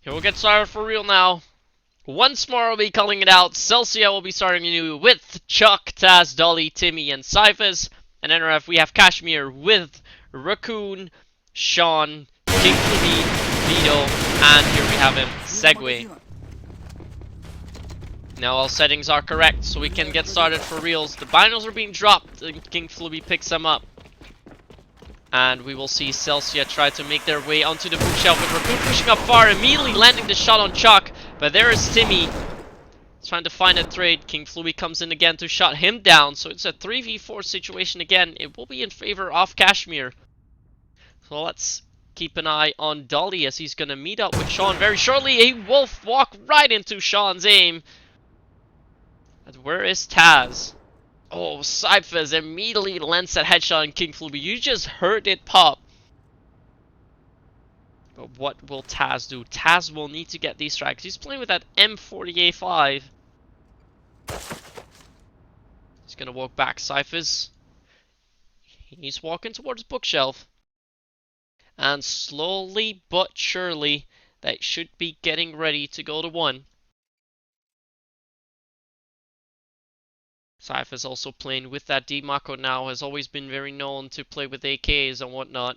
Here we'll get started for real now. Once more, we'll be calling it out. Celsia will be starting anew with Chuck, Taz, Dolly, Timmy, and Cyphers. And NRF, we have Cashmere with Raccoon, Sean, King Fluby, Vito, and here we have him, Segway. Now all settings are correct, so we can get started for reals. The binos are being dropped, and King Fluby picks them up. And we will see Celsia try to make their way onto the bookshelf with Raccoon pushing up far, immediately landing the shot on Chuck. But there is Timmy trying to find a trade. King Fluby comes in again to shut him down. So it's a 3v4 situation again. It will be in favor of Cashmere. So let's keep an eye on Dolly as he's going to meet up with Sean very shortly. He will walk right into Sean's aim. But where is Taz? Oh, Cyphers immediately lands that headshot on King Fluby. You just heard it pop. But what will Taz do? Taz will need to get these strikes. He's playing with that M40A5. He's gonna walk back. Cyphers. He's walking towards the bookshelf. And slowly but surely, they should be getting ready to go to 1. Cyphers also playing with that D-Mako now, has always been very known to play with AKs and whatnot.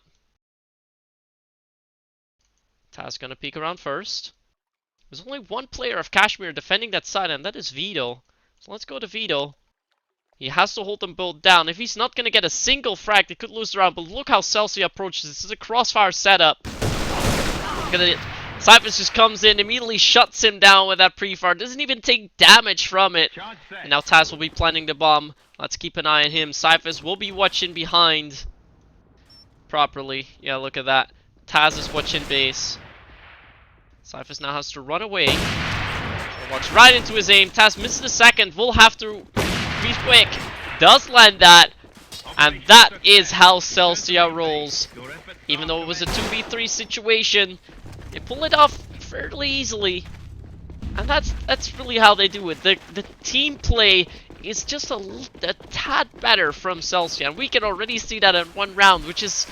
Taz gonna peek around first. There's only one player of Cashmere defending that side, and that is Vito. So let's go to Vito. He has to hold them both down. If he's not gonna get a single frag, they could lose the round. But look how Celsia approaches. This is a crossfire setup. Look at it. Cyphers just comes in, immediately shuts him down with that pre-fire. Doesn't even take damage from it. And now Taz will be planting the bomb. Let's keep an eye on him. Cyphers will be watching behind properly. Yeah, look at that. Taz is watching base. Cyphers now has to run away. Walks right into his aim. Taz misses the second. Will have to be quick. Does land that. And that is how Celsia rolls. Even though it was a 2v3 situation, they pull it off fairly easily. And that's really how they do it. The team play is just a tad better from Celsia. And we can already see that in 1 round, which is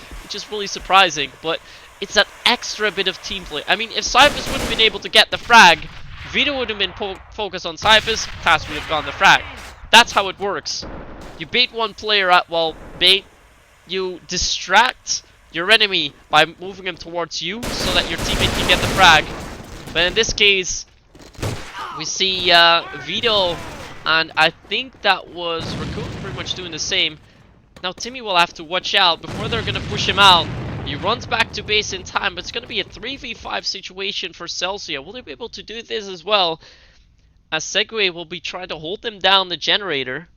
really surprising. But it's that extra bit of team play. I mean, if Cyphers wouldn't have been able to get the frag, Vito would have been focused on Cyphers, Taz would have gone the frag. That's how it works. You bait one player out, you distract your enemy by moving him towards you so that your teammate can get the frag. But in this case, we see Vito, and I think that was Raccoon pretty much doing the same. Now Timmy will have to watch out before they're going to push him out. He runs back to base in time, but it's going to be a 3v5 situation for Celsia. Will they be able to do this as well? As Segway will be trying to hold them down the generator.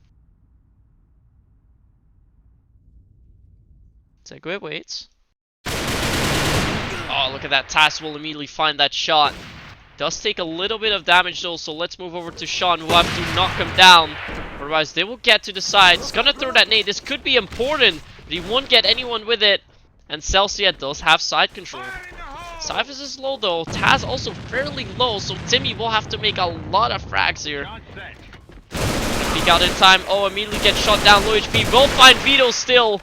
Segway waits. Oh, look at that. Taz will immediately find that shot. Does take a little bit of damage though, so let's move over to Sean. We'll have to knock him down. Otherwise, they will get to the side. He's gonna throw that nade. This could be important, but he won't get anyone with it. And Celsia does have side control. Cyphers is low though. Taz also fairly low, so Timmy will have to make a lot of frags here. Peek out in time. Oh, immediately gets shot down. Low HP. Will find Vito still.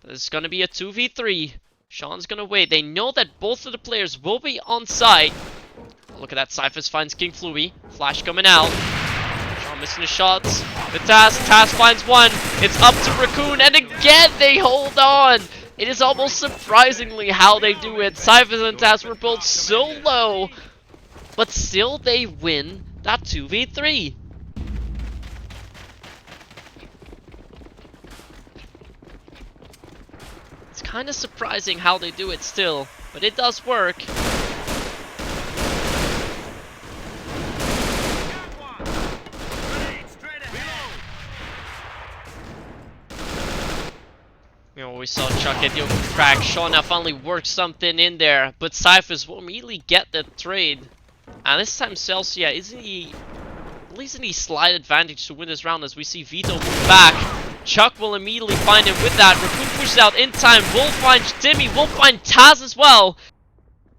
But it's gonna be a 2v3. Sean's gonna wait. They know that both of the players will be on site. Look at that. Cyphers finds King Fluby. Flash coming out. Sean missing the shots. The Taz. Taz finds one. It's up to Raccoon. And again, they hold on. It is almost surprisingly how they do it. Cyphers and Taz were both so low, but still they win that 2v3. It's kind of surprising how they do it still, but it does work. You know, we saw Chuck get the open crack. Sean now finally worked something in there, but Cyphers will immediately get the trade. And this time Celsia isn't he slight advantage to win this round as we see Vito move back. Chuck will immediately find him with that. Raccoon pushes out in time. Will find Timmy. Will find Taz as well.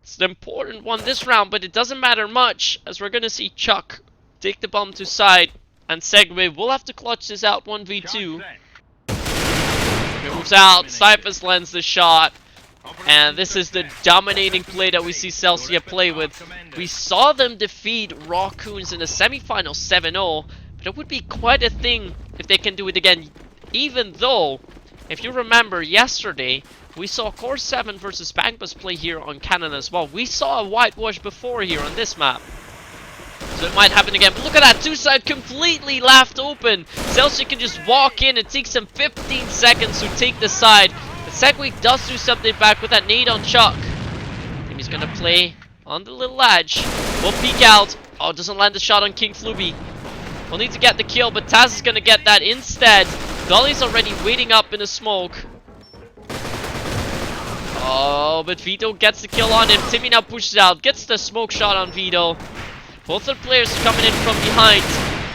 It's an important one this round, but it doesn't matter much as we're gonna see Chuck take the bomb to side, and Segway will have to clutch this out 1v2. Moves out. Cyphers lands the shot. And this is the dominating play that we see Celsia play with. We saw them defeat Raccoons in the semifinal 7-0, but it would be quite a thing if they can do it again. Even though, if you remember yesterday, we saw Core 7 versus Bangbus play here on Cannon as well. We saw a whitewash before here on this map. So it might happen again. But look at that, two side completely left open. Celsia can just walk in. It takes him 15 seconds to take the side. But Segway does do something back with that nade on Chuck. And he's gonna play on the little ledge. We'll peek out. Oh, doesn't land the shot on King Fluby. We'll need to get the kill, but Taz is gonna get that instead. Dolly's already waiting up in the smoke. Oh, but Vito gets the kill on him. Timmy now pushes out, gets the smoke shot on Vito. Both the players coming in from behind.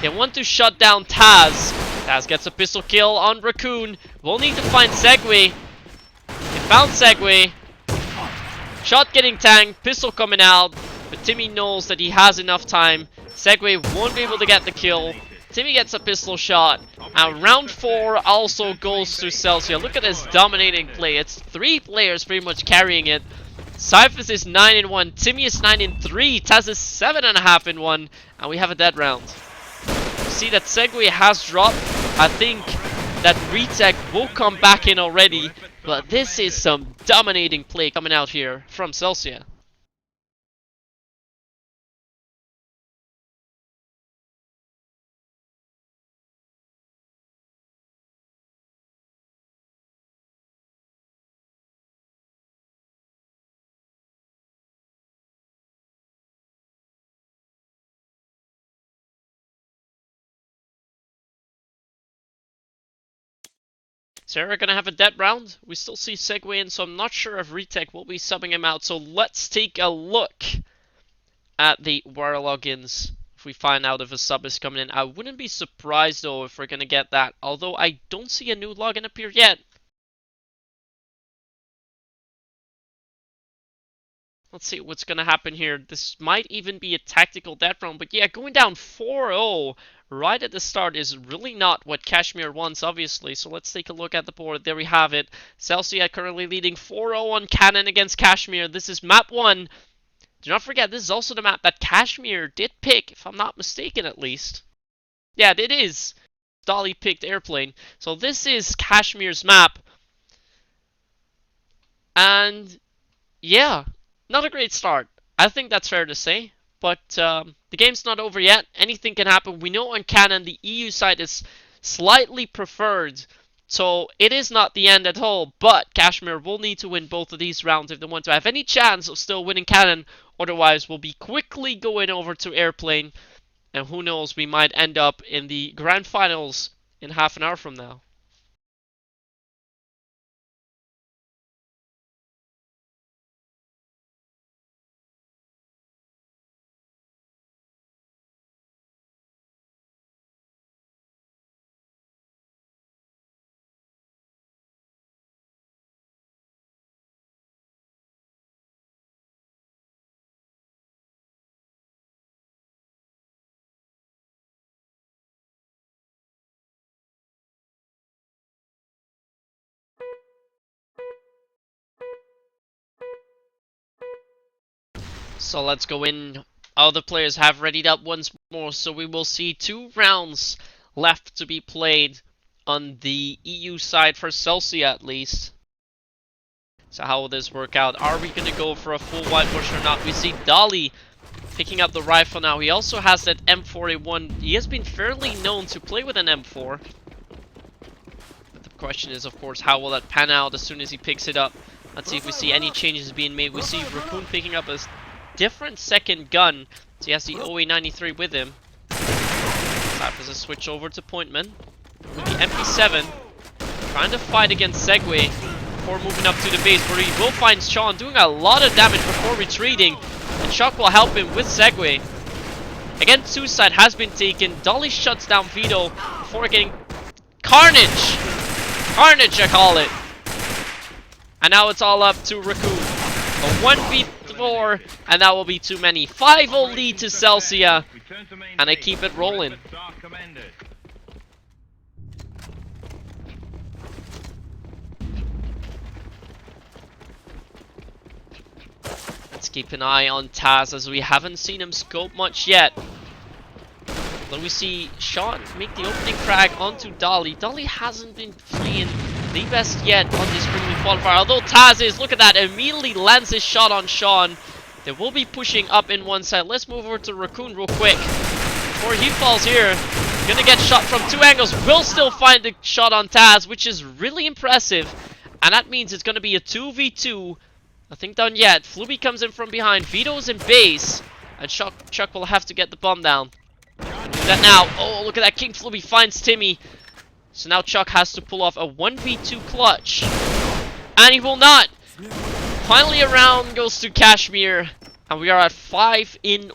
They want to shut down Taz. Taz gets a pistol kill on Raccoon. We'll need to find Segway. They found Segway. Shot getting tanked, pistol coming out. But Timmy knows that he has enough time. Segway won't be able to get the kill. Timmy gets a pistol shot. And round 4 also goes to Celsia. Look at this dominating play. It's 3 players pretty much carrying it. Cyphers is 9-1, Timmy is 9-3, Taz is 7.5-1, and we have a dead round. You see that Segway has dropped. I think that retake will come back in already, but this is some dominating play coming out here from Celsia. Sarah gonna have a dead round. We still see Segway in, so I'm not sure if Retech will be subbing him out. So let's take a look at the War logins. If we find out if a sub is coming in, I wouldn't be surprised though if we're gonna get that. Although I don't see a new login appear yet. Let's see what's gonna happen here. This might even be a tactical death round, but yeah, going down 4-0 right at the start is really not what Cashmere wants, obviously. So let's take a look at the board. There we have it. Celsia currently leading 4-0 on Cannon against Cashmere. This is map 1. Do not forget, this is also the map that Cashmere did pick, if I'm not mistaken at least. Yeah, it is. Dolly picked Airplane. So this is Cashmere's map. And yeah, not a great start. I think that's fair to say. But the game's not over yet. Anything can happen. We know on Cannon the EU side is slightly preferred. So it is not the end at all. But Cashmere will need to win both of these rounds if they want to have any chance of still winning Cannon. Otherwise, we'll be quickly going over to Airplane. And who knows, we might end up in the grand finals in half an hour from now. So let's go in. All the players have readied up once more, so we will see 2 rounds left to be played on the EU side for Celsia at least. So how will this work out? Are we going to go for a full whitewash or not? We see Dolly picking up the rifle now. He also has that M4A1. He has been fairly known to play with an M4. But the question is, of course, how will that pan out as soon as he picks it up? Let's see if we see any changes being made. We see Raccoon picking up a different second gun. So he has the OA93 with him. Time for a switch over to Pointman with the MP7. Trying to fight against Segway before moving up to the base, where he will find Sean doing a lot of damage before retreating. And Shock will help him with Segway. Again, suicide has been taken. Dolly shuts down Vito before getting Carnage! Carnage, I call it. And now it's all up to Raccoon. A 1v4, and that will be too many. 5-0 lead to Celsia, and they keep it rolling. keep an eye on Taz as we haven't seen him scope much yet. Then we see Sean make the opening frag onto Dolly. Dolly hasn't been playing the best yet on this premium qualifier, although Taz is, look at that, immediately lands his shot on Sean. They will be pushing up in one side. Let's move over to Raccoon real quick. Before he falls here, gonna get shot from two angles. Will still find the shot on Taz, which is really impressive. And that means it's gonna be a 2v2. Nothing done yet. Fluby comes in from behind. Vito's in base. And Chuck will have to get the bomb down. Do that now. Oh, look at that. King Fluby finds Timmy. So now Chuck has to pull off a 1v2 clutch. And he will not. Finally, a round goes to Cashmere. And we are at 5-1 in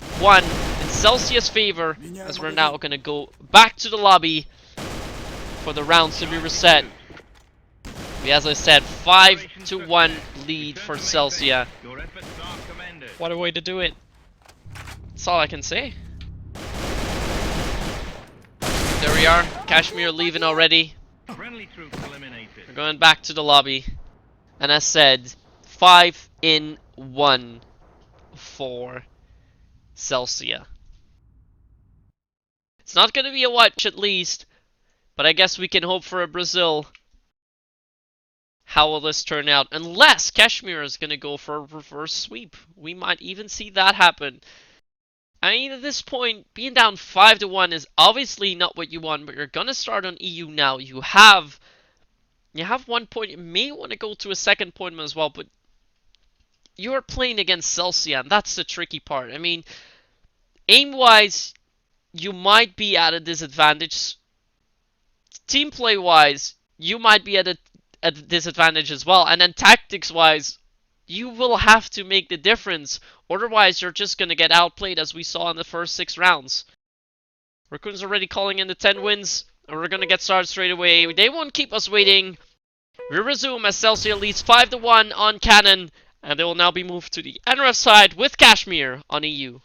Celsia's favor. As we're now going to go back to the lobby for the rounds to be reset. As I said, 5-1 lead for Celsia. What a way to do it. That's all I can say. There we are. Cashmere leaving already. We're going back to the lobby. And as said, 5-1 for Celsia. It's not going to be a watch at least, but I guess we can hope for a Brazil. How will this turn out? Unless Cashmere is going to go for a reverse sweep. We might even see that happen. I mean, at this point, being down 5-1 is obviously not what you want, but you're going to start on EU now. You have 1 point. You may want to go to a second point as well, but you're playing against Celsia, and that's the tricky part. I mean, aim-wise, you might be at a disadvantage. Team play-wise, you might be at a disadvantage as well. And then tactics-wise, you will have to make the difference. Otherwise, you're just going to get outplayed as we saw in the first 6 rounds. Raccoon's already calling in the 10 wins. And we're going to get started straight away. They won't keep us waiting. We resume as Celsia leads 5-1 on Cannon. And they will now be moved to the NRF side with Cashmere on EU.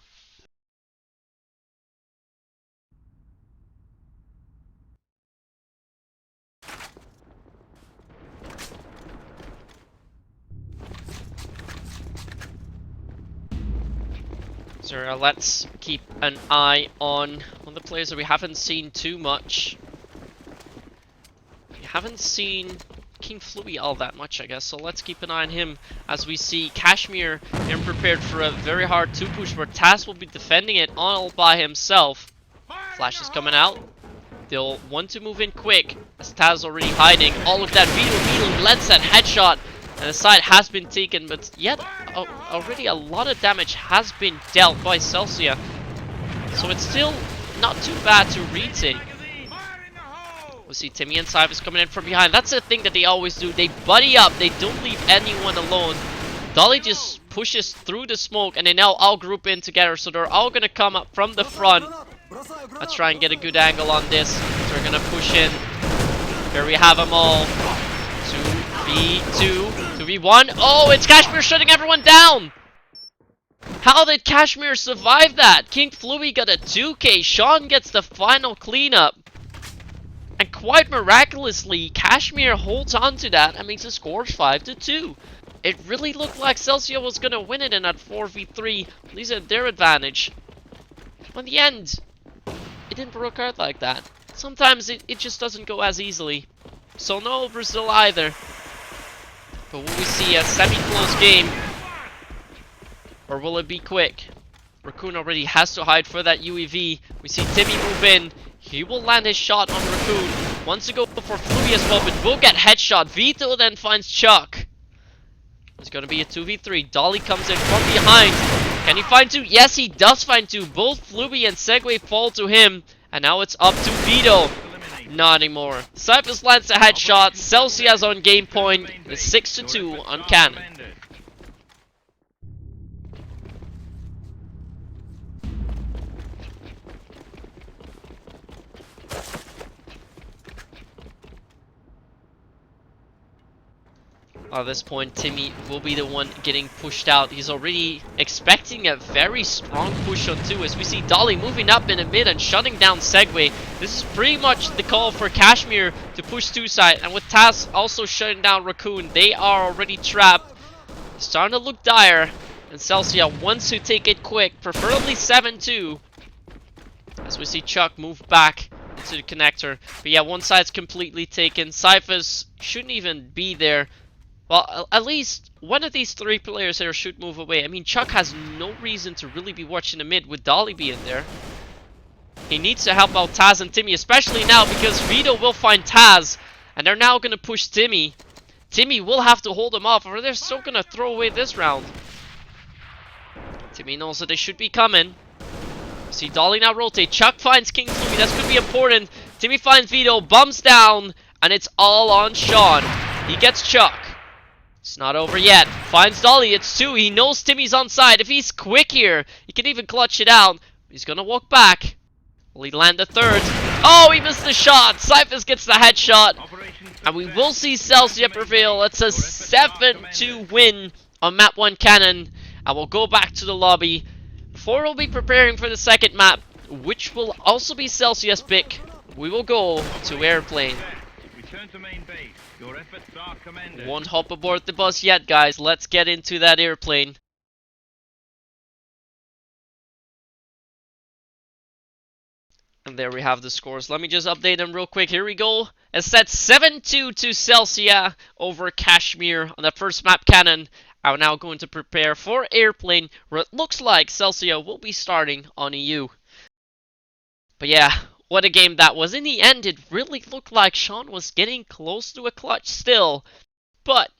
So let's keep an eye on the players that we haven't seen too much. We haven't seen King Fluey all that much, I guess, so let's keep an eye on him as we see Cashmere getting prepared for a very hard 2-push where Taz will be defending it all by himself. Flash is coming out. They'll want to move in quick as Taz is already hiding. Oh, look at that. Vito lets that headshot. And the side has been taken, but yet already a lot of damage has been dealt by Celsia. So it's still not too bad to retake. We see Timmy and Cybers coming in from behind. That's the thing that they always do. They buddy up. They don't leave anyone alone. Dolly just pushes through the smoke, and they now all group in together. So they're all going to come up from the front. Let's try and get a good angle on this. So we're going to push in. Here we have them all. 2v2, 2v1. Oh, it's Cashmere shutting everyone down. How did Cashmere survive that? King Fluey got a 2k. Sean gets the final cleanup. And quite miraculously, Cashmere holds on to that and makes the score 5-2. It really looked like Celsia was going to win it in that 4v3. At least at their advantage. But in the end, it didn't work out like that. Sometimes it just doesn't go as easily. So no Brazil either. But will we see a semi-close game? Or will it be quick? Raccoon already has to hide for that UEV. We see Timmy move in. He will land his shot on Raccoon. Wants to go for Fluey as well, but will get headshot. Vito then finds Chuck. It's going to be a 2v3. Dolly comes in from behind. Can he find 2? Yes, he does find 2. Both Fluey and Segway fall to him. And now it's up to Vito. Not anymore. Cyphers lands a headshot. Celsia's on game point. It's 6-2 on Cannon. At this point, Timmy will be the one getting pushed out. He's already expecting a very strong push on 2 as we see Dolly moving up in the mid and shutting down Segway. This is pretty much the call for Cashmere to push 2 side. And with Taz also shutting down Raccoon, they are already trapped. It's starting to look dire. And Celsia wants to take it quick, preferably 7-2. As we see Chuck move back into the connector. But yeah, one side's completely taken. Cyphers shouldn't even be there. Well, at least one of these three players here should move away. I mean, Chuck has no reason to really be watching the mid with Dolly being there. He needs to help out Taz and Timmy, especially now because Vito will find Taz. And they're now going to push Timmy. Timmy will have to hold him off or they're still going to throw away this round. Timmy knows that they should be coming. See Dolly now rotate. Chuck finds King Flumy. That's going to be important. Timmy finds Vito. Bumps down. And it's all on Sean. He gets Chuck. It's not over yet. Finds Dolly. It's 2. He knows Timmy's on side. If he's quick here, he can even clutch it out. He's going to walk back. Will he land the third? Oh, he missed the shot. Cyphers gets the headshot. And we will see Celsia prevail. It's a 7-2 win on map 1 Cannon. And we'll go back to the lobby. Before we'll be preparing for the second map, which will also be Celsia's pick, we will go to Airplane. Won't hop aboard the bus yet, guys. Let's get into that airplane. And there we have the scores. Let me just update them real quick. Here we go. It's set 7-2 to Celsia over Cashmere on the first map Cannon. I'm now going to prepare for Airplane, where it looks like Celsia will be starting on EU. But yeah, what a game that was. In the end, it really looked like Sean was getting close to a clutch still. But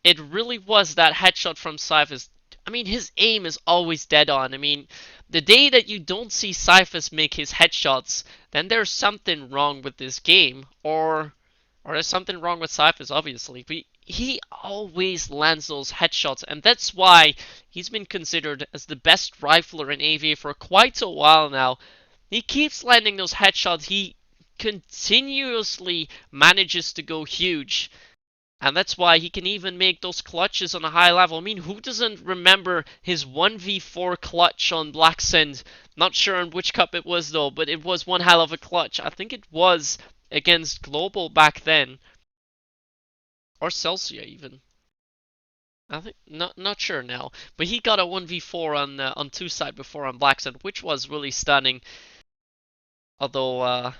it really was that headshot from Cyphers. I mean, his aim is always dead on. I mean, the day that you don't see Cyphers make his headshots, then there's something wrong with this game. Or there's something wrong with Cyphers, obviously. But he always lands those headshots, and that's why he's been considered as the best rifler in AVA for quite a while now. He keeps landing those headshots. He continuously manages to go huge. And that's why he can even make those clutches on a high level. I mean, who doesn't remember his 1v4 clutch on Black Sand? Not sure on which cup it was though, but it was one hell of a clutch. I think it was against Global back then. Or Celsia even. I think not sure now. But he got a 1v4 on 2 side before on Black Sand, which was really stunning. Although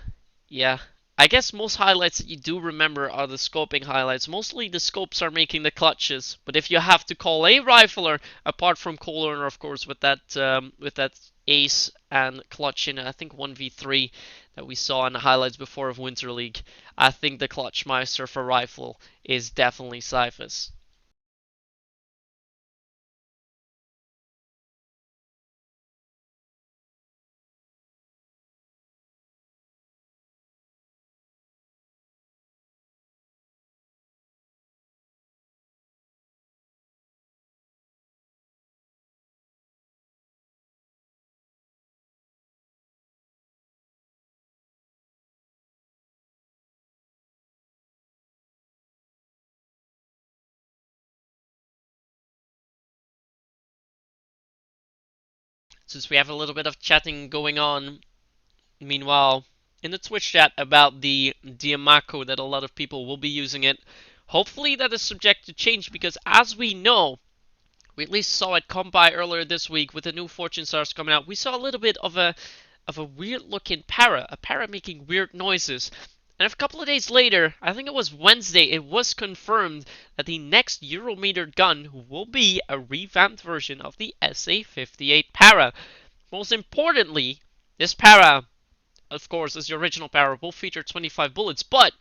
yeah. I guess most highlights that you do remember are the scoping highlights. Mostly the scopes are making the clutches. But if you have to call a rifler, apart from Kohlerner, of course, with that ace and clutch in, I think 1v3 that we saw in the highlights before of Winter League, I think the clutch meister for rifle is definitely Cyphers. Since we have a little bit of chatting going on, meanwhile, in the Twitch chat about the Diamaco that a lot of people will be using it, hopefully that is subject to change because as we know, we at least saw it come by earlier this week with the new Fortune Stars coming out. We saw a little bit of a weird looking a para making weird noises. And a couple of days later, I think it was Wednesday, it was confirmed that the next Eurometer gun will be a revamped version of the SA-58 para. Most importantly, this para, of course, as the original para, will feature 25 bullets, but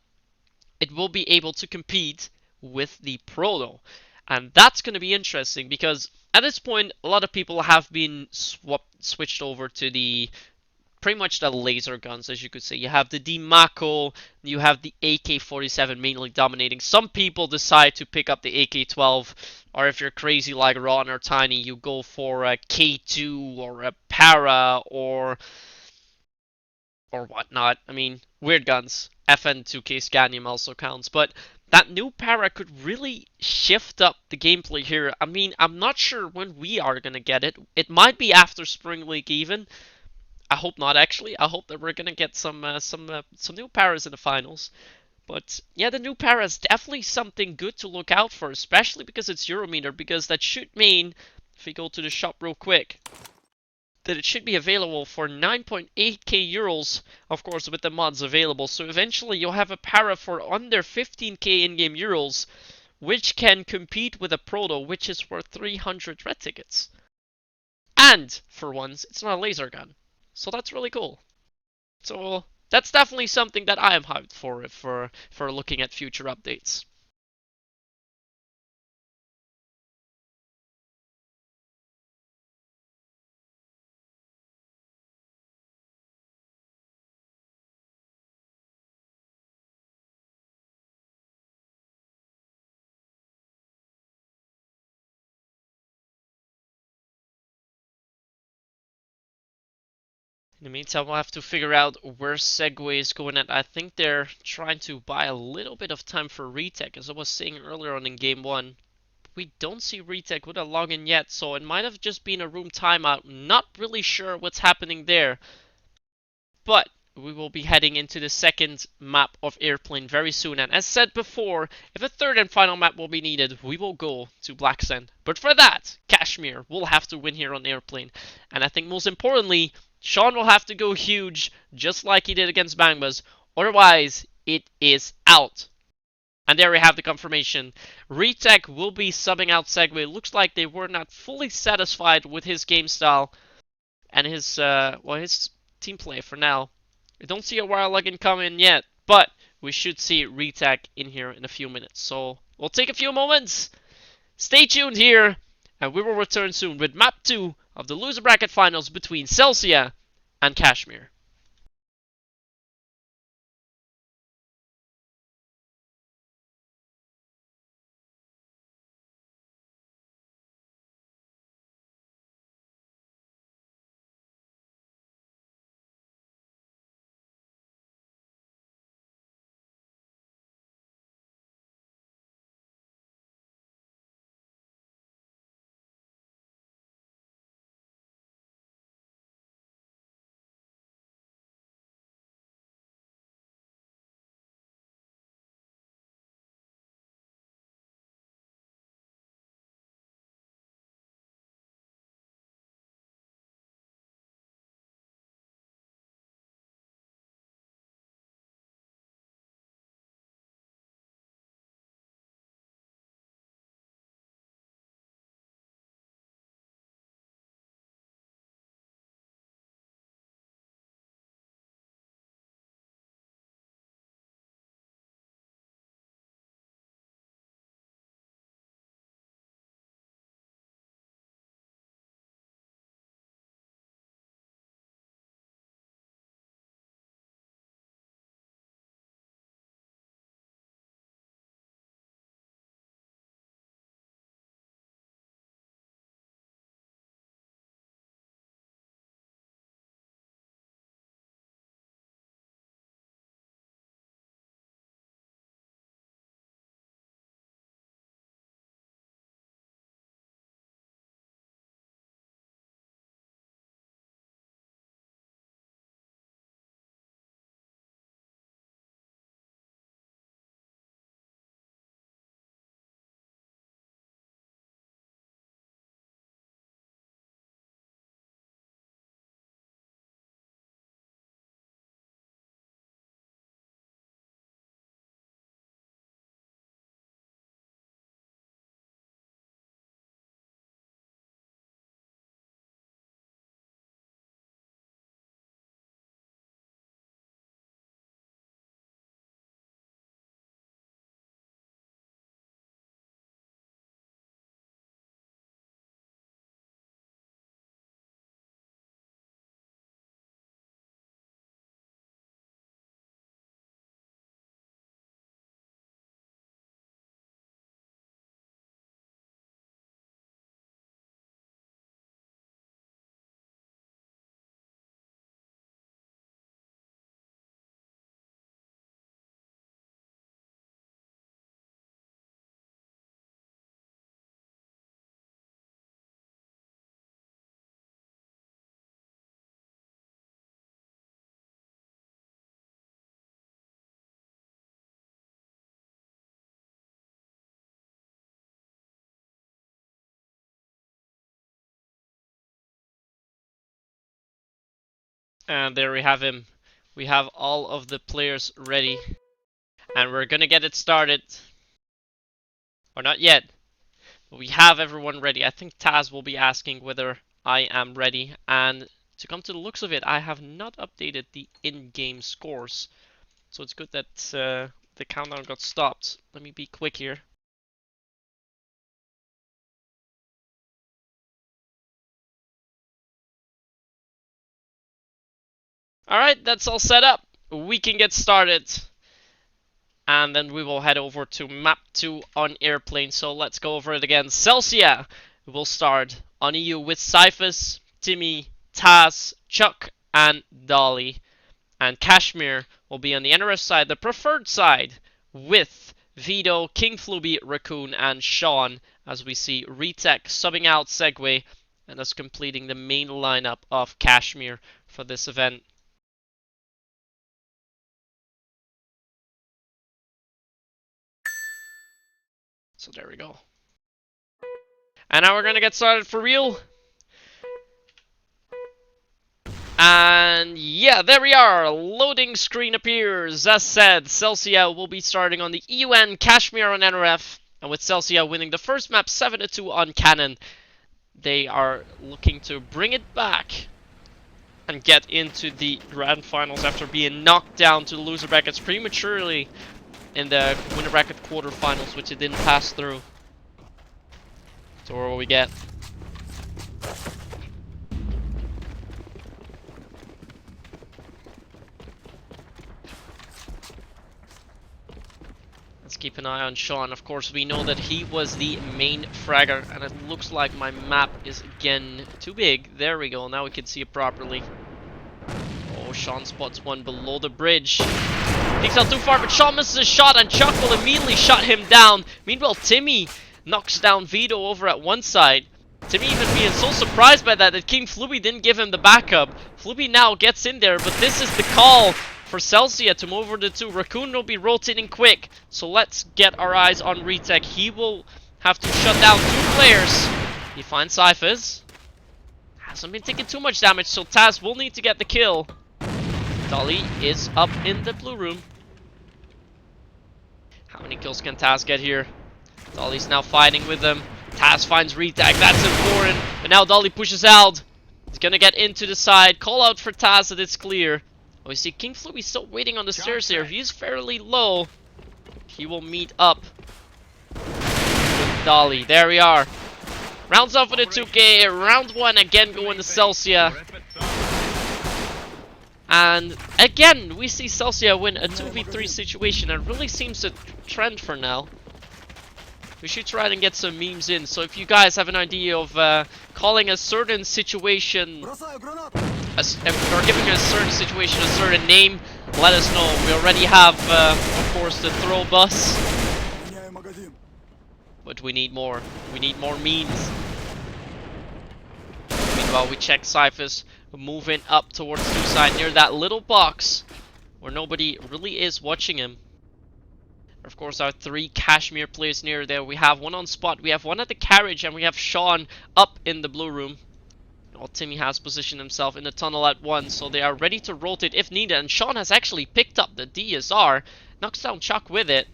it will be able to compete with the Proto. And that's going to be interesting because at this point, a lot of people have been switched over to the pretty much the laser guns, as you could say. You have the Diamaco, you have the AK-47 mainly dominating. Some people decide to pick up the AK-12, or if you're crazy like Ron or Tiny, you go for a K2 or a Para or whatnot. I mean, weird guns. FN2K Scanium also counts, but that new para could really shift up the gameplay here. I mean, I'm not sure when we are gonna get it. It might be after Spring League even. I hope not, actually. I hope that we're gonna get some new paras in the finals. But yeah, the new para is definitely something good to look out for, especially because it's Eurometer, because that should mean if we go to the shop real quick, that it should be available for 9.8k euros, of course, with the mods available. So eventually you'll have a para for under 15k in-game euros, which can compete with a proto, which is worth 300 red tickets. And for once, it's not a laser gun. So that's really cool. So that's definitely something that I am hyped for looking at future updates. In the meantime, we'll have to figure out where Segway is going at. I think they're trying to buy a little bit of time for retech, as I was saying earlier on in Game 1. We don't see retech with a login yet, so it might have just been a room timeout. Not really sure what's happening there. But we will be heading into the second map of Airplane very soon. And as said before, if a third and final map will be needed, we will go to Black Sand. But for that, Cashmere will have to win here on Airplane. And I think most importantly, Sean will have to go huge, just like he did against Bangbas. Otherwise, it is out. And there we have the confirmation. Retech will be subbing out Segway. Looks like they were not fully satisfied with his game style and his team play for now. We don't see a wire login coming yet, but we should see retech in here in a few minutes. So we'll take a few moments. Stay tuned here, and we will return soon with map 2 of the loser bracket finals between Celsia and Cashmere. And there we have him. We have all of the players ready. And we're gonna get it started. Or not yet. But we have everyone ready. I think Taz will be asking whether I am ready. And to come to the looks of it, I have not updated the in-game scores. So it's good that the countdown got stopped. Let me be quick here. Alright, that's all set up. We can get started. And then we will head over to map 2 on airplane. So let's go over it again. Celsia will start on EU with Cyphus, Timmy, Taz, Chuck, and Dolly. And Cashmere will be on the NRF side, the preferred side, with Vito, King Fluby, Raccoon, and Sean, as we see Retech subbing out Segway, and thus completing the main lineup of Cashmere for this event. So there we go. And now we're gonna get started for real. And yeah, there we are. Loading screen appears. As said, Celsia will be starting on the EUN, Cashmere on NRF, and with Celsia winning the first map 7-2 on Cannon, they are looking to bring it back and get into the grand finals after being knocked down to the loser brackets prematurely in the winner bracket quarterfinals, which it didn't pass through. So what will we get? Let's keep an eye on Sean. Of course, we know that he was the main fragger, and it looks like my map is again too big. There we go. Now we can see it properly. Oh, Sean spots one below the bridge. Peeks out too far, but Sean misses a shot, and Chuck will immediately shut him down. Meanwhile, Timmy knocks down Vito over at one side. Timmy even being so surprised by that King Fluby didn't give him the backup. Fluby now gets in there, but this is the call for Celsia to move over the two. Raccoon will be rotating quick, so let's get our eyes on Retech. He will have to shut down two players. He finds Cyphers. Hasn't been taking too much damage, so Taz will need to get the kill. Dolly is up in the blue room. How many kills can Taz get here? Dolly's now fighting with them. Taz finds Retag, that's important. But now Dolly pushes out. He's gonna get into the side. Call out for Taz that it's clear. Oh, you see King Fluby still waiting on the stairs here. He's fairly low. He will meet up with Dolly. There we are. Rounds off with a 2K. Round 1 again going to Celsia. And again, we see Celsia win a 2v3 situation, and really seems to trend for now. We should try and get some memes in, so if you guys have an idea of calling a certain situation, or giving a certain situation a certain name, let us know. We already have, of course, the throw bus, but we need more. We need more memes. Meanwhile, we check Cyphers moving up towards the side near that little box where nobody really is watching him. Of course, our three Cashmere players near there. We have one on spot, we have one at the carriage, and we have Sean up in the blue room. Well, Timmy has positioned himself in the tunnel at one, so they are ready to rotate if needed. And Sean has actually picked up the DSR, knocks down Chuck with it.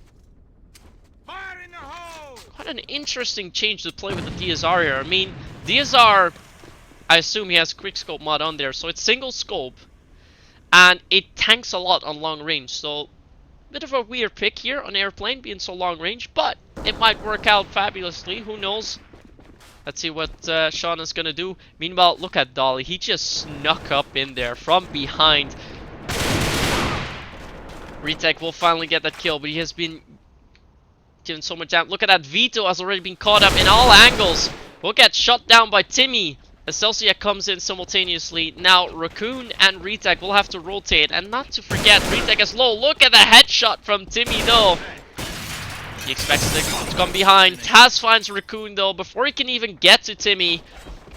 Fire in the hole! Quite an interesting change to play with the DSR here. I mean, DSR, I assume he has quickscope mod on there, so it's single scope, and it tanks a lot on long range. So bit of a weird pick here on airplane, being so long range, but it might work out fabulously. Who knows? Let's see what Sean is gonna do. Meanwhile, look at Dolly. He just snuck up in there from behind. Retech will finally get that kill, but he has been given so much damage. Look at that. Vito has already been caught up in all angles. Will get shot down by Timmy. Celsia comes in simultaneously. Now Raccoon and Retech will have to rotate, and not to forget, Retech is low. Look at the headshot from Timmy though. He expects it to come behind. Taz finds Raccoon though before he can even get to Timmy.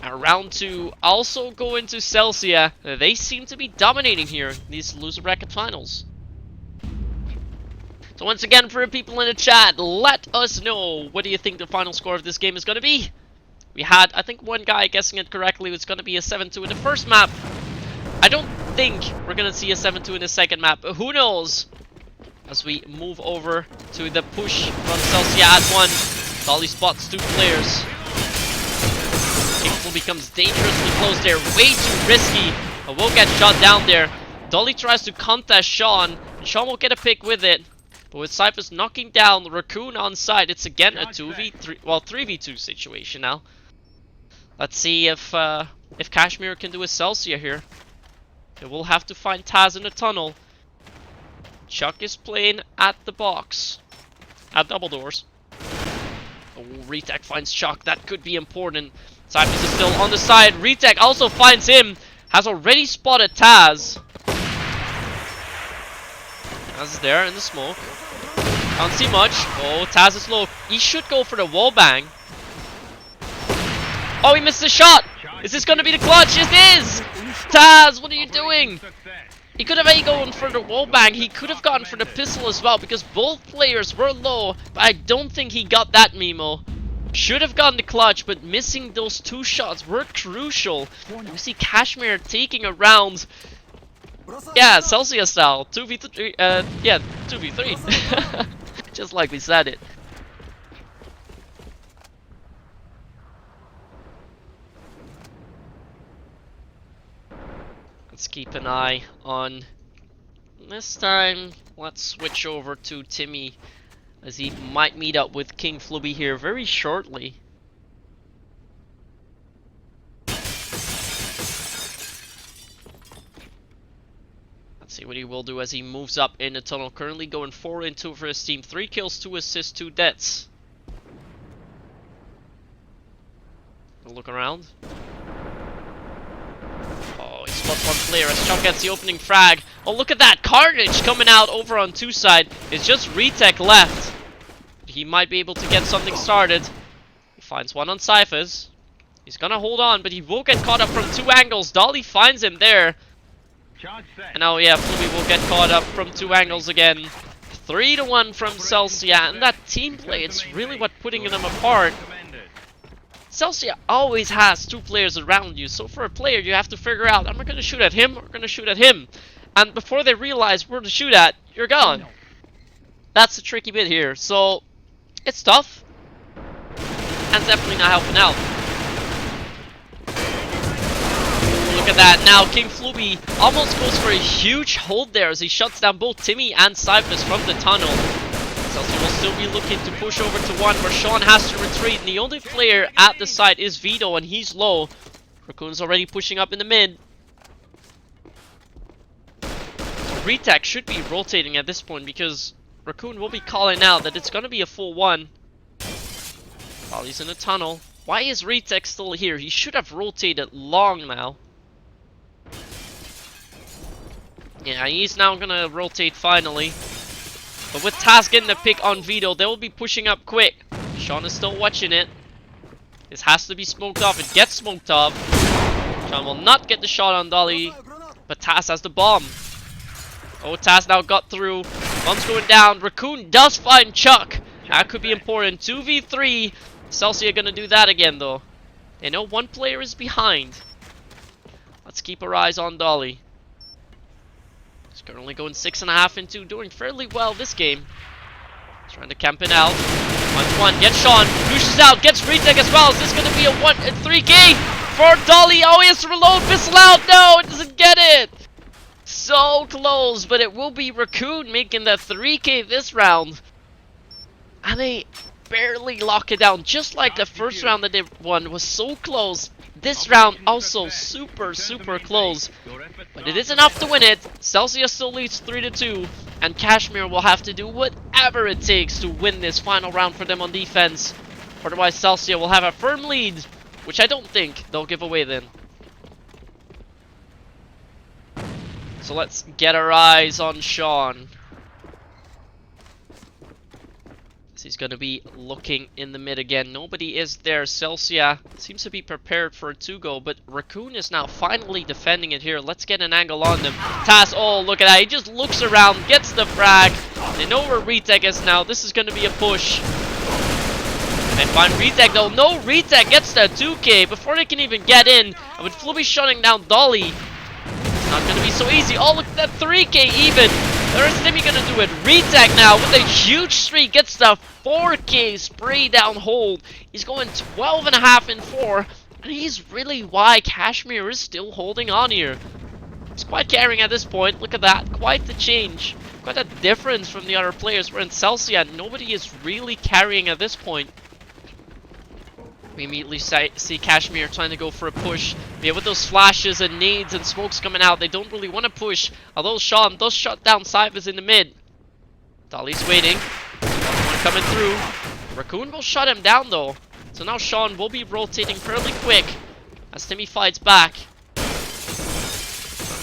And round 2 also go into Celsia. They seem to be dominating here in these loser bracket finals. So once again, for people in the chat, let us know, what do you think the final score of this game is going to be? We had, I think, one guy guessing it correctly. It's going to be a 7-2 in the first map. I don't think we're gonna see a 7-2 in the second map, but who knows? As we move over to the push from Celsia at 1. Dolly spots 2 players. Kingful becomes dangerously close there. Way too risky. But will get shot down there. Dolly tries to contest Sean. And Sean will get a pick with it. But with Cyphers knocking down Raccoon on side, it's again a 2v3, well 3v2 situation now. Let's see if Cashmere can do a Celsia here. They will have to find Taz in the tunnel. Chuck is playing at the box. At double doors. Oh, Retech finds Chuck. That could be important. Cyphers is still on the side. Retech also finds him. Has already spotted Taz. Taz is there in the smoke. Can't see much. Oh, Taz is low. He should go for the wall bang. Oh, he missed the shot. Is this going to be the clutch? It is! Taz, what are you doing? He could have gone for the wall bang. He could have gone for the pistol as well because both players were low. But I don't think he got that memo. Should have gotten the clutch, but missing those 2 shots were crucial. We see Cashmere taking a round. Yeah, Celsia style. 2v3. Yeah, 2v3. Just like we said it. Let's keep an eye on this time. Let's switch over to Timmy as he might meet up with King Flubby here very shortly. Let's see what he will do as he moves up in the tunnel. Currently going 4-2 for his team. 3 kills, 2 assists, 2 deaths. Look around. Spots 1 player as Chuck gets the opening frag. Oh, look at that carnage coming out over on 2 side. It's just Retech left. He might be able to get something started. He finds 1 on Cyphers. He's gonna hold on, but he will get caught up from 2 angles. Dolly finds him there. And now, yeah, Flubby will get caught up from 2 angles again. 3-1 from Celsia. And that team play, it's really what putting them apart. Celsia always has 2 players around you, so for a player you have to figure out, am I going to shoot at him or going to shoot at him? And before they realize where to shoot at, you're gone. That's the tricky bit here, so it's tough. And definitely not helping out. Look at that, now King Flubby almost goes for a huge hold there as he shuts down both Timmy and Cyphers from the tunnel. Celsia will still be looking to push over to 1 where Sean has to retreat. And the only player at the site is Vito and he's low. Raccoon's already pushing up in the mid. So Retech should be rotating at this point because Raccoon will be calling out that it's going to be a full 1. While he's in the tunnel. Why is Retech still here? He should have rotated long now. Yeah, he's now going to rotate finally. But with Taz getting the pick on Vito, they will be pushing up quick. Sean is still watching it. This has to be smoked off. It gets smoked off. Sean will not get the shot on Dolly. But Taz has the bomb. Oh, Taz now got through. Bomb's going down. Raccoon does find Chuck. That could be important. 2v3. Celsia gonna do that again though. They know 1 player is behind. Let's keep our eyes on Dolly. He's currently going 6.5 into, doing fairly well this game. Trying to camp it out. 1-1, gets Sean, pushes out, gets Retech as well. Is this going to be a 3K for Dolly? Oh, he has to reload, pistol out. No, it doesn't get it. So close, but it will be Raccoon making the 3K this round. And they barely lock it down, just like the first round that they won was so close. This round also super close, but it is enough to win it. Celsia still leads 3-2, and Cashmere will have to do whatever it takes to win this final round for them on defense. Otherwise, Celsia will have a firm lead, which I don't think they'll give away then. So let's get our eyes on Sean. He's going to be looking in the mid again. Nobody is there. Celsia seems to be prepared for a 2-go, but Raccoon is now finally defending it here. Let's get an angle on them. Taz, oh, look at that. He just looks around, gets the frag. They know where Retech is now. This is going to be a push. And find Retech though. No, Retech gets the 2K before they can even get in. And with Flubby shutting down Dolly, not gonna be so easy. Oh, look at that 3k even. There's Timmy gonna do it. Retag now with a huge streak. Gets the 4k spray down hold. He's going 12.5 in 4. And he's really why Cashmere is still holding on here. He's quite carrying at this point. Look at that. Quite the change. Quite a difference from the other players. We're in Celsia. Nobody is really carrying at this point. We immediately see Cashmere trying to go for a push. Yeah, with those flashes and nades and smokes coming out, they don't really want to push. Although Sean does shut down Cyphers in the mid. Dolly's waiting. One coming through. Raccoon will shut him down though. So now Sean will be rotating fairly quick as Timmy fights back.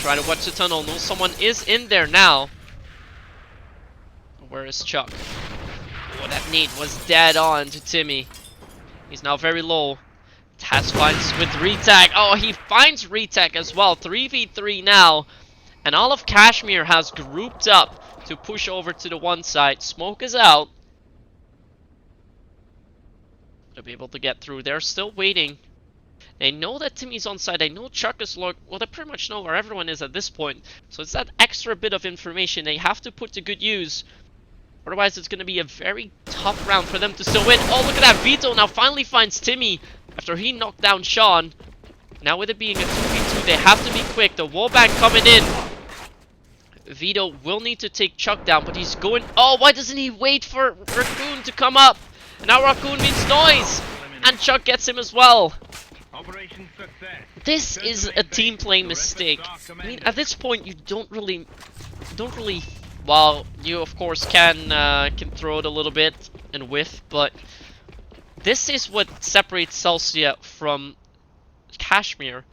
Try to watch the tunnel. No, someone is in there now. Where is Chuck? Oh, that nade was dead on to Timmy. He's now very low. Taz finds with retag. Oh, he finds retag as well. 3v3 now. And all of Cashmere has grouped up to push over to the one side. Smoke is out. They'll be able to get through. They're still waiting. They know that Timmy's on side. They know Chuck is low. Well, they pretty much know where everyone is at this point. So it's that extra bit of information they have to put to good use. Otherwise, it's going to be a very tough round for them to still win. Oh, look at that. Vito now finally finds Timmy after he knocked down Sean. Now with it being a 2v2, they have to be quick. The wallbang coming in. Vito will need to take Chuck down, but he's going... Oh, why doesn't he wait for Raccoon to come up? And now Raccoon means noise. And Chuck gets him as well. This is a team play mistake. I mean, at this point, you don't really... Well, you of course can throw it a little bit and whiff, but this is what separates Celsia from Cashmere.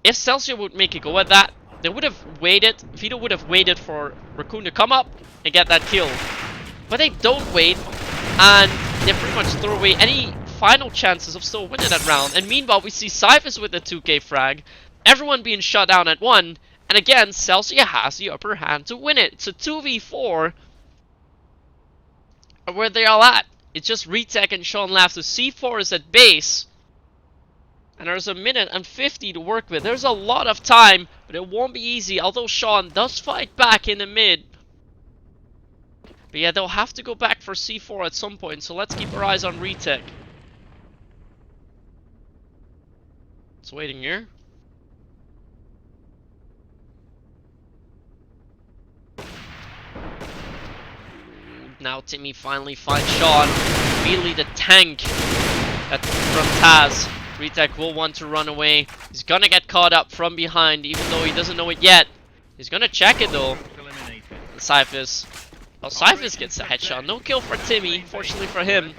If Celsia would make a go at that, they would have waited. Vito would have waited for Raccoon to come up and get that kill, but they don't wait, and they pretty much throw away any final chances of still winning that round. And meanwhile, we see Cyphers with the 2k frag, everyone being shut down at 1. And again, Celsia has the upper hand to win it. It's a 2v4 where they are at. It's just Retech and Sean left. So C4 is at base. And there's a minute and 50 to work with. There's a lot of time, but it won't be easy. Although Sean does fight back in the mid. But yeah, they'll have to go back for C4 at some point. So let's keep our eyes on Retech. It's waiting here. Now Timmy finally finds Sean. Immediately the tank from Taz. Retech will want to run away. He's gonna get caught up from behind, even though he doesn't know it yet. He's gonna check it though. Cyphers. Oh, Cyphers gets a headshot. No kill for Timmy, fortunately for him.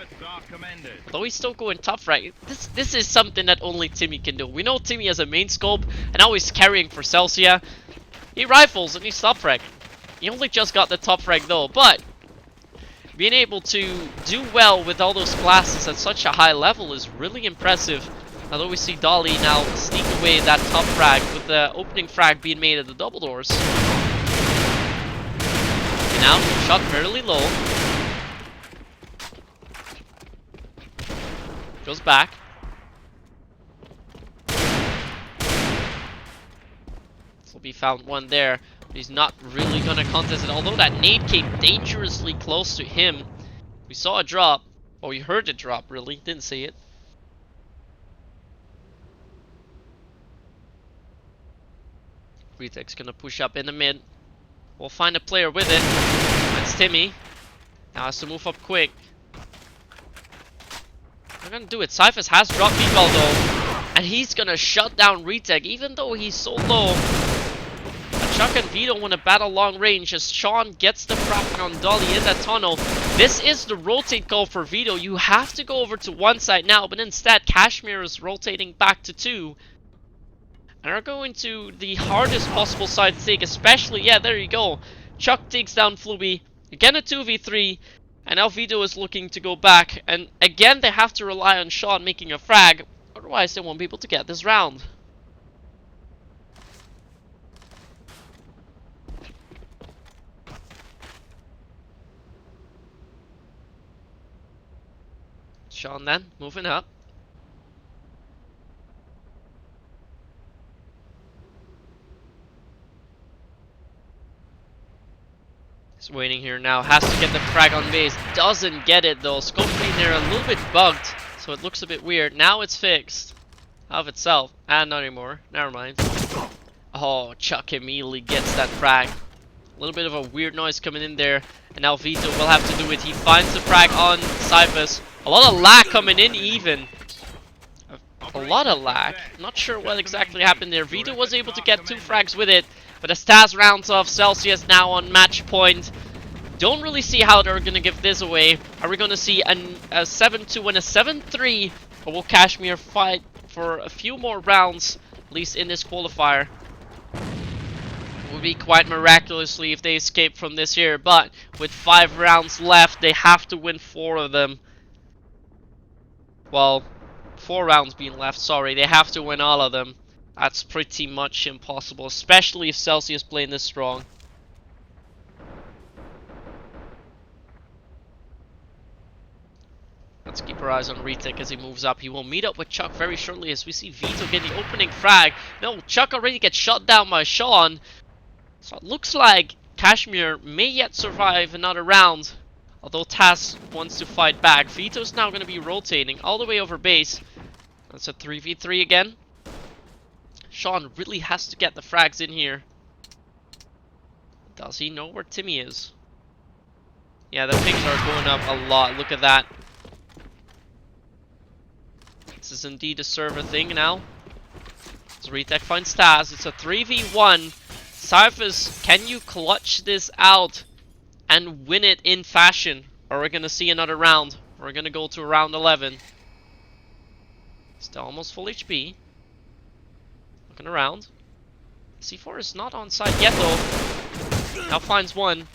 Although he's still going top frag. This is something that only Timmy can do. We know Timmy has a main scope, and now he's carrying for Celsia. He rifles and he's top frag. He only just got the top frag though, but being able to do well with all those classes at such a high level is really impressive. Although we see Dolly now sneak away that top frag with the opening frag being made at the double doors. And now, shot fairly low. Goes back. So we found one there. He's not really gonna contest it, although that nade came dangerously close to him. We saw a drop. Oh, we heard it drop, really. Didn't see it. Retech's gonna push up in the mid. We'll find a player with it. That's Timmy. Now has to move up quick. We're gonna do it. Cyphers has dropped B-ball though. And he's gonna shut down Retech, even though he's so low. Chuck and Vito want to battle long range as Sean gets the frag on Dolly in that tunnel. This is the rotate call for Vito. You have to go over to one side now, but instead Cashmere is rotating back to 2. And are going to the hardest possible side to take, especially, yeah, there you go. Chuck takes down Fluby. Again a 2v3. And now Vito is looking to go back. And again they have to rely on Sean making a frag. Otherwise they won't be able to get this round. Sean then, moving up. He's waiting here now. Has to get the frag on base. Doesn't get it though. Scope in there a little bit bugged, so it looks a bit weird. Now it's fixed. Of itself. And not anymore. Never mind. Oh, Chuck immediately gets that frag. A little bit of a weird noise coming in there. And now Vito will have to do it. He finds the frag on Cyphus. A lot of lag coming in even. A lot of lag. Not sure what exactly happened there. Vito was able to get 2 frags with it. But as Taz rounds off, Celsia is now on match point. Don't really see how they're going to give this away. Are we going to see a 7-2 and a 7-3? Or will Cashmere fight for a few more rounds, at least in this qualifier? It would be quite miraculously if they escape from this here. But with 5 rounds left, they have to win 4 of them. Well, 4 rounds being left, sorry. They have to win all of them. That's pretty much impossible, especially if Celsia is playing this strong. Let's keep our eyes on Retech as he moves up. He will meet up with Chuck very shortly as we see Vito get the opening frag. No, Chuck already gets shot down by Sean. So it looks like Cashmere may yet survive another round. Although Taz wants to fight back. Vito's now going to be rotating all the way over base. That's a 3v3 again. Sean really has to get the frags in here. Does he know where Timmy is? Yeah, the pings are going up a lot. Look at that. This is indeed a server thing now. As Retech finds Taz, it's a 3v1. Cyphus, can you clutch this out and win it in fashion? Or we're going to see another round. We're going to go to round 11. Still almost full HP. Looking around. C4 is not on site yet though. Now finds one.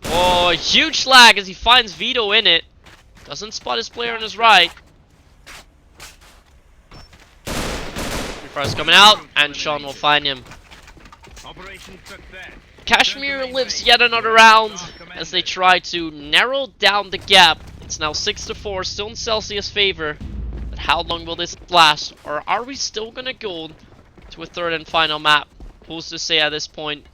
Oh, huge lag as he finds Vito in it. Doesn't spot his player on his right. Prefire's coming out, and Sean will find him. Cashmere lives yet another round as they try to narrow down the gap. It's now 6-4, still in Celsia's favor. But how long will this last? Or are we still gonna go to a third and final map? Who's to say at this point?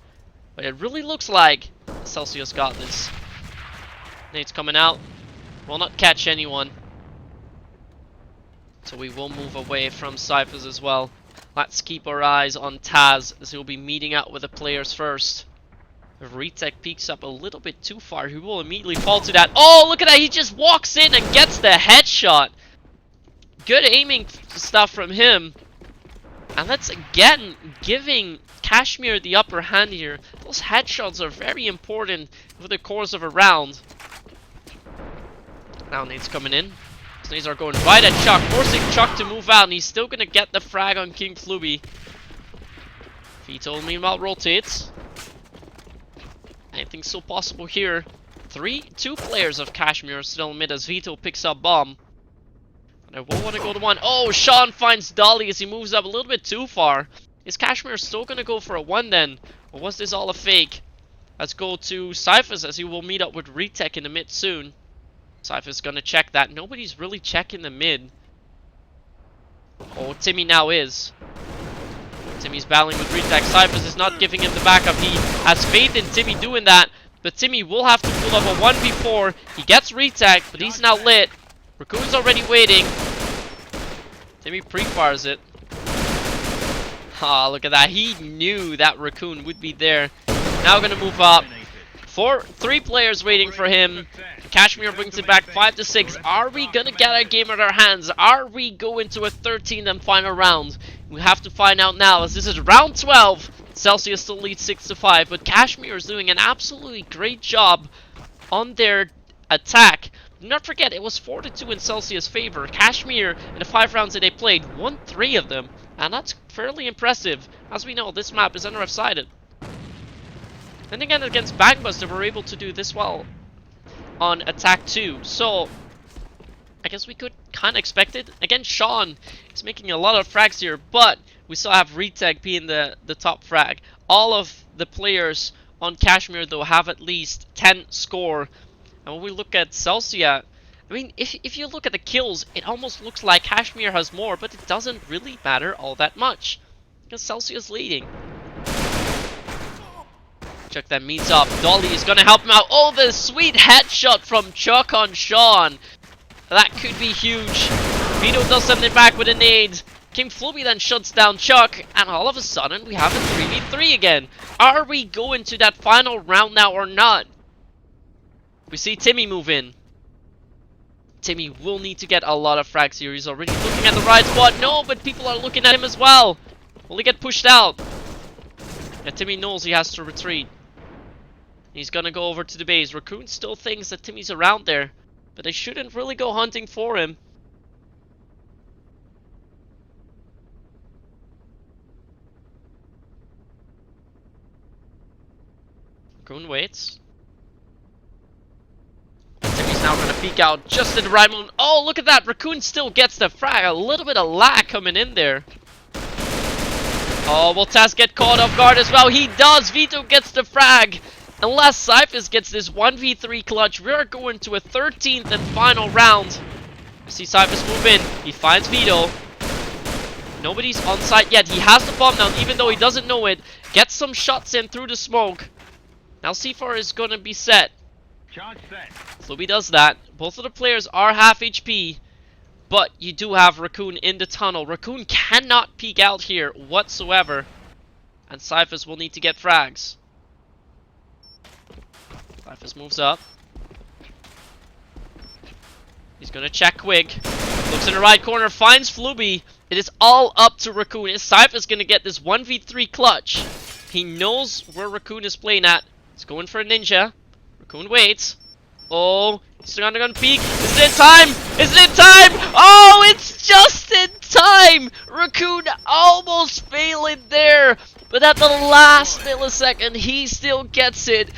But it really looks like Celsia's got this. Nate's coming out. Will not catch anyone. So we will move away from Cyphers as well. Let's keep our eyes on Taz as he'll be meeting up with the players first. If Retech peeks up a little bit too far, he will immediately fall to that. Oh, look at that! He just walks in and gets the headshot. Good aiming stuff from him. And that's again giving Cashmere the upper hand here. Those headshots are very important for the course of a round. Now Nate's coming in. Nades are going right at Chuck, forcing Chuck to move out, and he's still gonna get the frag on King Fluby. Vito meanwhile rotates. Anything's still possible here. Two players of Cashmere are still in mid as Vito picks up bomb. And I won't want to go to one. Oh, Sean finds Dolly as he moves up a little bit too far. Is Cashmere still gonna go for a one then? Or was this all a fake? Let's go to Cyphers as he will meet up with Retech in the mid soon. Cypher's gonna check that. Nobody's really checking the mid. Oh, Timmy now is. Timmy's battling with Retech. Cyphers is not giving him the backup. He has faith in Timmy doing that. But Timmy will have to pull up a 1v4. He gets Retech, but he's now lit. Raccoon's already waiting. Timmy pre-fires it. Ah, look at that. He knew that Raccoon would be there. Now gonna move up. Three players waiting for him. Cashmere brings it back 5-6. Are we gonna get a game at our hands? Are we going to a 13th and final round? We have to find out now as this is round 12. Celsia still leads 6-5, but Cashmere is doing an absolutely great job on their attack. Do not forget, it was 4-2 in Celsia's favor. Cashmere, in the 5 rounds that they played, won 3 of them. And that's fairly impressive. As we know, this map is NRF-sided. Then again, against Bangbus, they were able to do this well on attack 2. So, I guess we could kind of expect it. Again, Sean is making a lot of frags here, but we still have Retech being the top frag. All of the players on Cashmere, though, have at least 10 score. And when we look at Celsia, I mean, if you look at the kills, it almost looks like Cashmere has more, but it doesn't really matter all that much. Because Celsia's leading. Chuck then meets up. Dolly is gonna help him out. Oh, the sweet headshot from Chuck on Sean. That could be huge. Vito does something back with a nade. King Floby then shuts down Chuck, and all of a sudden we have a 3v3 again. Are we going to that final round now or not? We see Timmy move in. Timmy will need to get a lot of frags here. He's already looking at the right spot. No, but people are looking at him as well. Will he get pushed out? Yeah, Timmy knows he has to retreat. He's gonna go over to the base. Raccoon still thinks that Timmy's around there, but they shouldn't really go hunting for him. Raccoon waits. Timmy's now gonna peek out just at the right moment. Oh, look at that! Raccoon still gets the frag. A little bit of lag coming in there. Oh, will Taz get caught off guard as well? He does! Vito gets the frag! Unless Cyphers gets this 1v3 clutch, we are going to a 13th and final round. You see Cyphers move in. He finds Vito. Nobody's on site yet. He has the bomb now, even though he doesn't know it. Gets some shots in through the smoke. Now C4 is going to be set. Charge set. Floby does that. Both of the players are half HP. But you do have Raccoon in the tunnel. Raccoon cannot peek out here whatsoever. And Cyphers will need to get frags. Cyphers moves up. He's gonna check quick. Looks in the right corner, finds Floby. It is all up to Raccoon. Is Cyphers gonna get this 1v3 clutch? He knows where Raccoon is playing at. He's going for a ninja. Raccoon waits. Oh, he's gonna peek. Is it time? Is it time? Oh, it's just in time! Raccoon almost failing there. But at the last millisecond, he still gets it.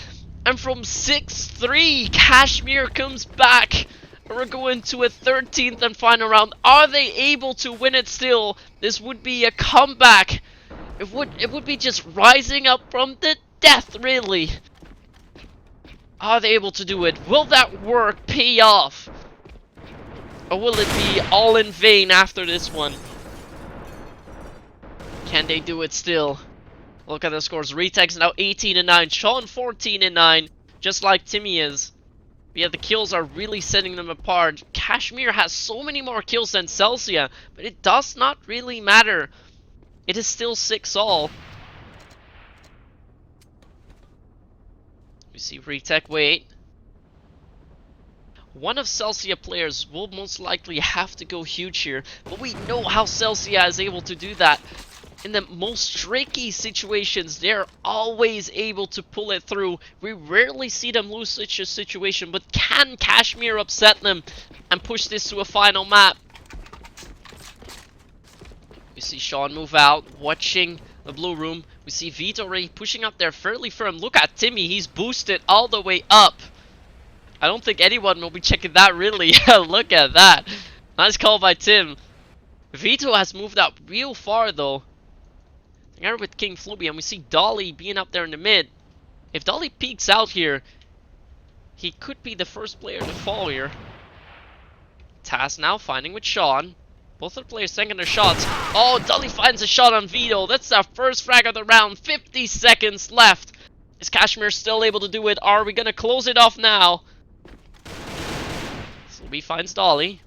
And from 6-3, Cashmere comes back. We're going to a 13th and final round. Are they able to win it still? This would be a comeback. It would be just rising up from the death, really. Are they able to do it? Will that work pay off? Or will it be all in vain after this one? Can they do it still? Look at the scores. Retex now 18-9. Sean 14-9. Just like Timmy is. But yeah, the kills are really setting them apart. Cashmere has so many more kills than Celsia. But it does not really matter. It is still 6-all. We see Retech wait. One of Celsia players will most likely have to go huge here. But we know how Celsia is able to do that. In the most tricky situations, they're always able to pull it through. We rarely see them lose such a situation, but can Cashmere upset them and push this to a final map? We see Sean move out, watching the blue room. We see Vito already pushing up there fairly firm. Look at Timmy, he's boosted all the way up. I don't think anyone will be checking that really. Look at that. Nice call by Tim. Vito has moved out real far though. Together with King Floby, and we see Dolly being up there in the mid. If Dolly peeks out here, he could be the first player to fall here. Taz now finding with Sean. Both of the players taking their shots. Oh, Dolly finds a shot on Vito. That's our first frag of the round. 50 seconds left. Is Cashmere still able to do it? Are we going to close it off now? Floby finds Dolly.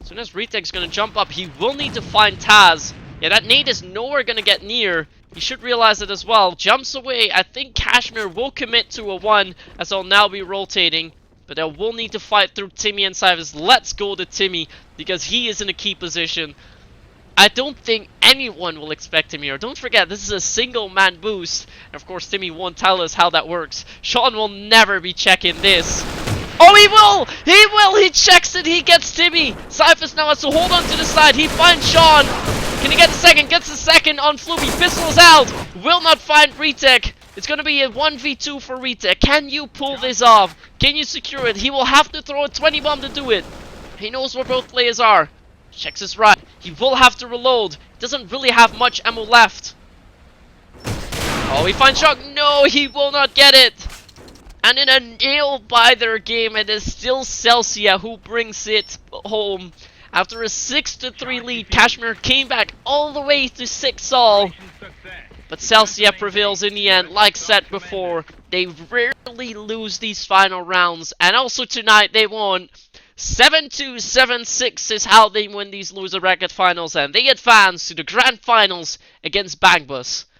As soon as Retek's going to jump up, he will need to find Taz. Yeah, that nade is nowhere going to get near. You should realize it as well. Jumps away. I think Cashmere will commit to a 1 as they'll now be rotating. But they will need to fight through Timmy and Cyphers. Let's go to Timmy because he is in a key position. I don't think anyone will expect him here. Don't forget, this is a single man boost. And of course, Timmy won't tell us how that works. Sean will never be checking this. Oh, he will! He will! He checks it! He gets Timmy! Cyphers now has to hold on to the side. He finds Sean. Can he get the second? Gets the second on Floby. Pistols out. Will not find Retek. It's going to be a 1v2 for Retek. Can you pull this off? Can you secure it? He will have to throw a 20 bomb to do it. He knows where both players are. Checks his right. He will have to reload. Doesn't really have much ammo left. Oh, he finds Shock. No, he will not get it. And in a nail-biter game, it is still Celsia who brings it home. After a 6-3 lead, Cashmere came back all the way to 6-all. But But Celsia prevails in the end. Like said before, they rarely lose these final rounds. And also tonight they won 7-2, 7-6 is how they win these loser bracket finals. And they advance to the grand finals against Bangbus.